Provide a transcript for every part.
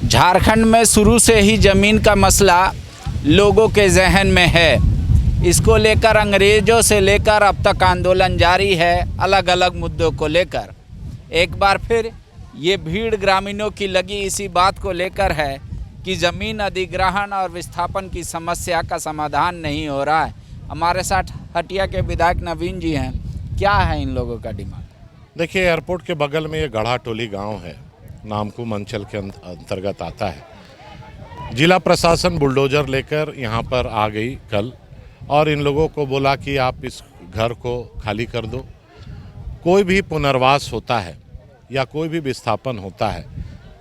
झारखंड में शुरू से ही ज़मीन का मसला लोगों के जहन में है। इसको लेकर अंग्रेज़ों से लेकर अब तक आंदोलन जारी है, अलग अलग मुद्दों को लेकर। एक बार फिर ये भीड़ ग्रामीणों की लगी इसी बात को लेकर है कि ज़मीन अधिग्रहण और विस्थापन की समस्या का समाधान नहीं हो रहा है। हमारे साथ हटिया के विधायक नवीन जी हैं। क्या है इन लोगों का डिमांड? देखिए, एयरपोर्ट के बगल में ये गढ़ा टोली गांव है, नामकुम अंचल के अंतर्गत आता है। जिला प्रशासन बुलडोजर लेकर यहाँ पर आ गई कल और इन लोगों को बोला कि आप इस घर को खाली कर दो। कोई भी पुनर्वास होता है या कोई भी विस्थापन होता है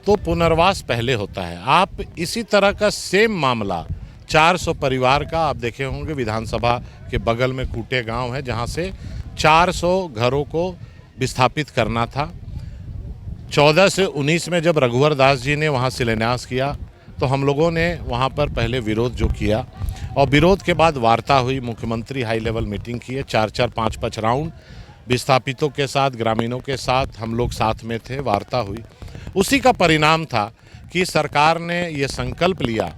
तो पुनर्वास पहले होता है। आप इसी तरह का सेम मामला 400 परिवार का आप देखे होंगे, विधानसभा के बगल में कूटे गांव है जहां से 400 घरों को विस्थापित करना था। 14 से 19 में जब रघुवर दास जी ने वहां शिलान्यास किया तो हम लोगों ने वहां पर पहले विरोध जो किया और विरोध के बाद वार्ता हुई, मुख्यमंत्री हाई लेवल मीटिंग किए, 4-4, 5-5 राउंड विस्थापितों के साथ, ग्रामीणों के साथ हम लोग साथ में थे, वार्ता हुई। उसी का परिणाम था कि सरकार ने ये संकल्प लिया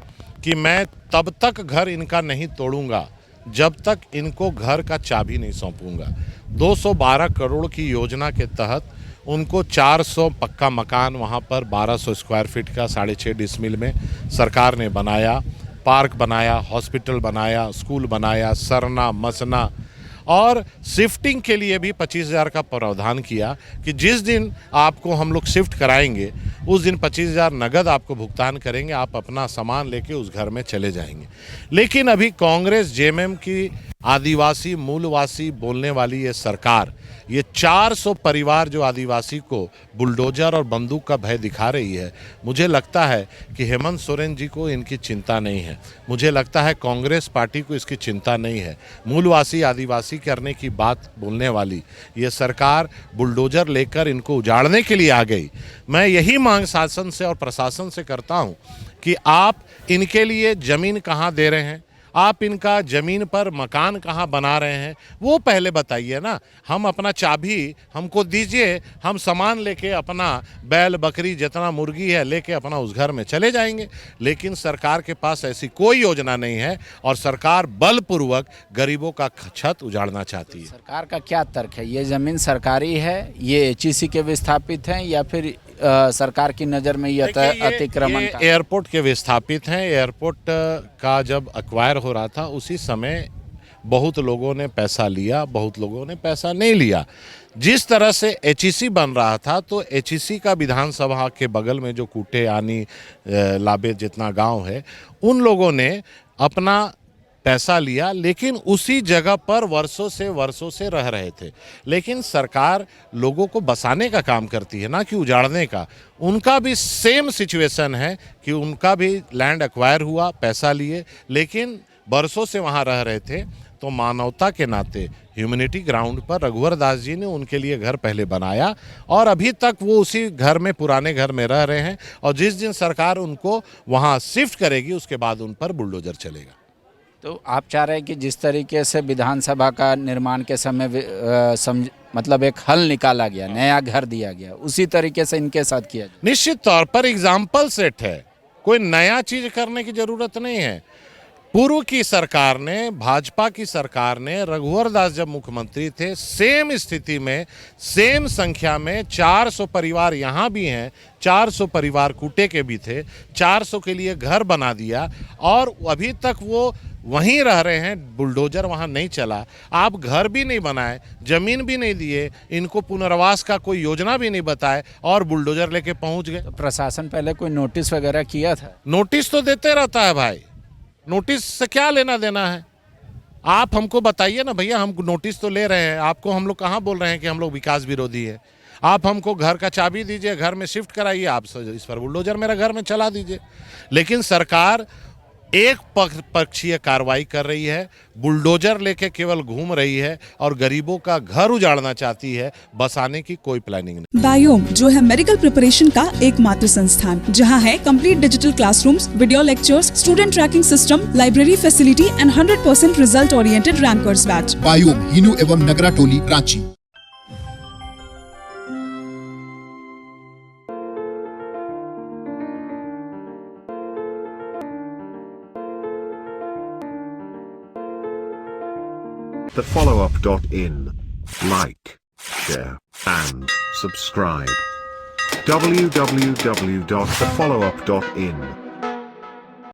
कि मैं तब तक घर इनका नहीं तोड़ूंगा जब तक इनको घर का चाबी नहीं सौंपूंगा। 212 करोड़ की योजना के तहत उनको 400 पक्का मकान वहाँ पर 1200 स्क्वायर फीट का 6.5 डिसमिल में सरकार ने बनाया, पार्क बनाया, हॉस्पिटल बनाया, स्कूल बनाया, सरना मसना और शिफ्टिंग के लिए भी 25,000 का प्रावधान किया कि जिस दिन आपको हम लोग शिफ्ट कराएंगे उस दिन 25,000 नगद आपको भुगतान करेंगे, आप अपना सामान लेके उस घर में चले जाएंगे। लेकिन अभी कांग्रेस जेएमएम की आदिवासी मूलवासी बोलने वाली ये सरकार, ये 400 परिवार जो आदिवासी को बुलडोजर और बंदूक का भय दिखा रही है, मुझे लगता है कि हेमंत सोरेन जी को इनकी चिंता नहीं है। मुझे लगता है कांग्रेस पार्टी को इसकी चिंता नहीं है। मूलवासी आदिवासी करने की बात बोलने वाली ये सरकार बुलडोजर लेकर इनको उजाड़ने के लिए आ गई। मैं यही मांग शासन से और प्रशासन से करता हूँ कि आप इनके लिए ज़मीन कहाँ दे रहे हैं, आप इनका ज़मीन पर मकान कहाँ बना रहे हैं, वो पहले बताइए ना। हम अपना चाबी हमको दीजिए, हम सामान लेके अपना बैल बकरी जितना मुर्गी है लेके अपना उस घर में चले जाएंगे। लेकिन सरकार के पास ऐसी कोई योजना नहीं है और सरकार बलपूर्वक गरीबों का छत उजाड़ना चाहती है। सरकार का क्या तर्क है? ये ज़मीन सरकारी है, ये एचईसी के विस्थापित हैं या फिर सरकार की नज़र में ये अतिक्रमण का? एयरपोर्ट के विस्थापित हैं। एयरपोर्ट का जब एक्वायर हो रहा था उसी समय बहुत लोगों ने पैसा लिया, बहुत लोगों ने पैसा नहीं लिया। जिस तरह से एचईसी बन रहा था तो एचईसी का विधानसभा के बगल में जो कूटे आनी लाबे जितना गांव है, उन लोगों ने अपना पैसा लिया, लेकिन उसी जगह पर वर्षों से रह रहे थे। लेकिन सरकार लोगों को बसाने का काम करती है, ना कि उजाड़ने का। उनका भी सेम सिचुएशन है कि उनका भी लैंड एक्वायर हुआ, पैसा लिए, लेकिन बरसों से वहाँ रह रहे थे। तो मानवता के नाते ह्यूमैनिटी ग्राउंड पर रघुवर दास जी ने उनके लिए घर पहले बनाया और अभी तक वो उसी घर में, पुराने घर में रह रहे हैं। और जिस दिन सरकार उनको वहाँ शिफ्ट करेगी उसके बाद उन पर बुलडोजर चलेगा। तो आप चाह रहे हैं कि जिस तरीके से विधानसभा का निर्माण के समय मतलब एक हल निकाला गया, नया घर दिया गया, उसी तरीके से इनके साथ किया जाए? निश्चित तौर पर एग्जाम्पल सेट है, कोई नया चीज करने की जरूरत नहीं है। पूर्व की सरकार ने, भाजपा की सरकार ने, रघुवर दास जब मुख्यमंत्री थे, सेम स्थिति में, सेम संख्या में 400 परिवार यहाँ भी हैं, 400 परिवार कूटे के भी थे, 400 के लिए घर बना दिया और अभी तक वो वहीं रह रहे हैं। बुलडोजर वहाँ नहीं चला, आप घर भी नहीं बनाए, ज़मीन भी नहीं दिए, इनको पुनर्वास का कोई योजना भी नहीं बताए और बुलडोजर लेके पहुँच गए। तो प्रशासन पहले कोई नोटिस वगैरह किया था? नोटिस तो देते रहता है भाई, नोटिस से क्या लेना देना है? आप हमको बताइए ना भैया, हम नोटिस तो ले रहे हैं, आपको हम लोग कहाँ बोल रहे हैं कि हम लोग विकास विरोधी है? आप हमको घर का चाबी दीजिए, घर में शिफ्ट कराइए, आप इस पर बुलडोजर मेरा घर में चला दीजिए। लेकिन सरकार एक पक्षीय कार्रवाई कर रही है, बुलडोजर लेके केवल घूम रही है और गरीबों का घर उजाड़ना चाहती है, बसाने की कोई प्लानिंग नहीं। बायोम जो है मेडिकल प्रिपरेशन का एकमात्र संस्थान, जहां है complete digital classrooms, video lectures, student tracking system, library facility and 100% result oriented rankers batch. Biome, Hinoo एवं नगरा टोली, Ranchi. thefollowup.in. Like, share, and subscribe. www.thefollowup.in